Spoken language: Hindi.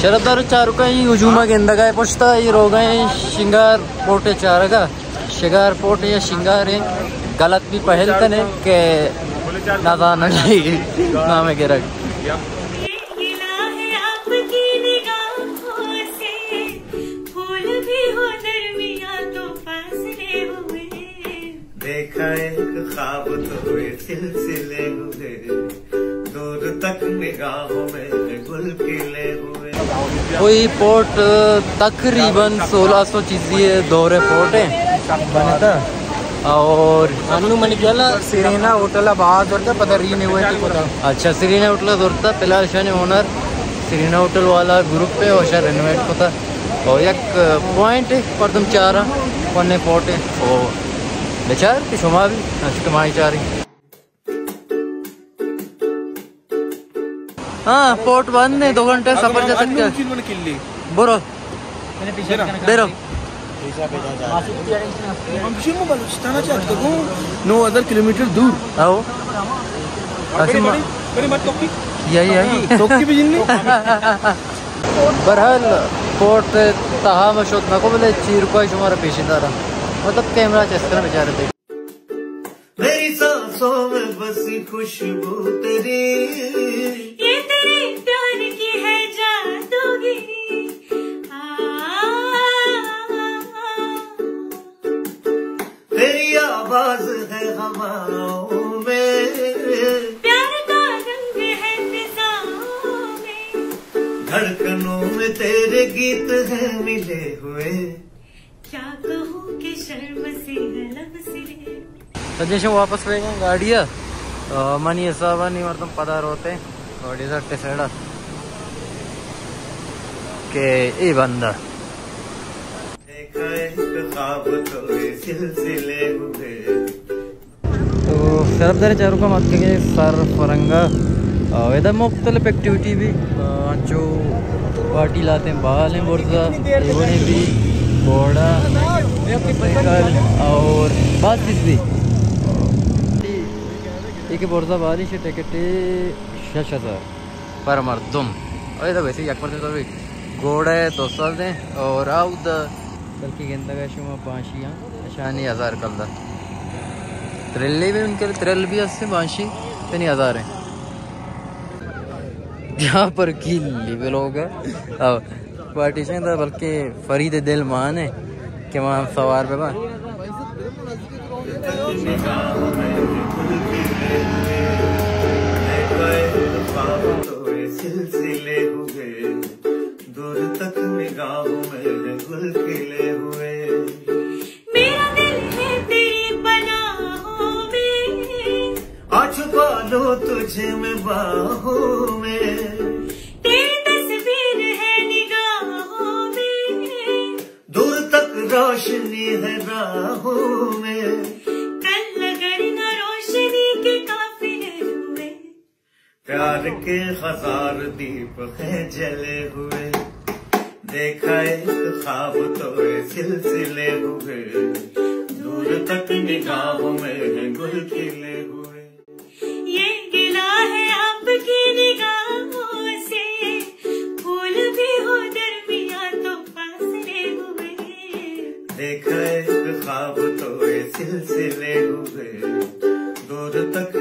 शरदार चारुका ही हुजूमा गेंदा का पुछता ये रो गए शिंगार पोटे चारगा शिगार पोटे या शिंगार है गलत भी पहल कने के नादान नाम है गिरक देखा एक ख्वाब तो हुए सिलसिले हुए दूर तक निगाहों में गुल खिले हुए। कोई पोर्ट तकरीबन 1600 चीज़ी दौरे पोर्ट है बने था और अनु मन गया सिरीना होटल बाद और पता रही नहीं हुआ पता। अच्छा सिरीना होटल दौरता पहला शान ओनर सिरीना होटल वाला ग्रुप पे और शायद रेनोवेट होता और एक पॉइंट है पर तुम चार पन्ने पोर्ट है और बेचार कि शुमा भी तुम्हारी चाह रही। हाँ पोर्ट बंद है 2 घंटे सफर जा सकते हैं बोरो देरो 9,000 किलोमीटर दूर आओ यही बहरहाल पोर्ट तहा मशोत नको बोले चीर को शुमारा पेशिंदा रहा मतलब कैमरा चेस्कर बेचारे थे। मेरी सांसों में बसी खुशबू तेरी ये तेरे प्यार की है जादूगिरी तेरी आवाज है हवाओं में प्यार का रंग है फिजाओं में धड़कनों में तेरे गीत हैं मिले हुए क्या कहूँ कि शर्म से लब से सजेशन वापस गए गाड़िया मनी हिसाब नहीं मतलब पता होते गाड़ी सट्टे सेड़ा के ए बंदा तो सरदार चारों का मत के सर फरंगा इधर मुख्तलिफ एक्टिविटी भी जो पार्टी लाते हैं बाल हैं बुर्जा ने भी घोड़ा और बात चीज भी एक बोर्जा बाली से टिकट 6,000 पर मर्दम और इधर वैसे ही तो भी घोड़ा है 2 साल दें और आउद बल्कि गेंदा का शुमा 5 शानी 1000 कल दा त्रेले भी उनके त्रेल भी 80 5 1000 है यहाँ पर की लेवल होगा पार्टीशन था बल्कि फरीद दिल मान है कि वहाँ सवार पे बा सिलसिले हुए दूर तक निगाहों में गुल खिले हुए। मेरा दिल है तेरी पनाहों में आ छुपा लो तुझे मैं बाहों में तेरी तस्वीर है निगाहों में दूर तक रोशनी है राहों में कल अगर न रोशनी के काफिले हुए प्यार के 1000 दीप है जले हुए देखा एक ख्वाब तो सिलसिले हुए दूर तक निगाहों में गुल खिले हुए। ये गिला है आपकी निगाहों से फूल भी हो दरमिया तो फासले हुए देखा एक ख्वाब तो सिलसिले हुए दूर तक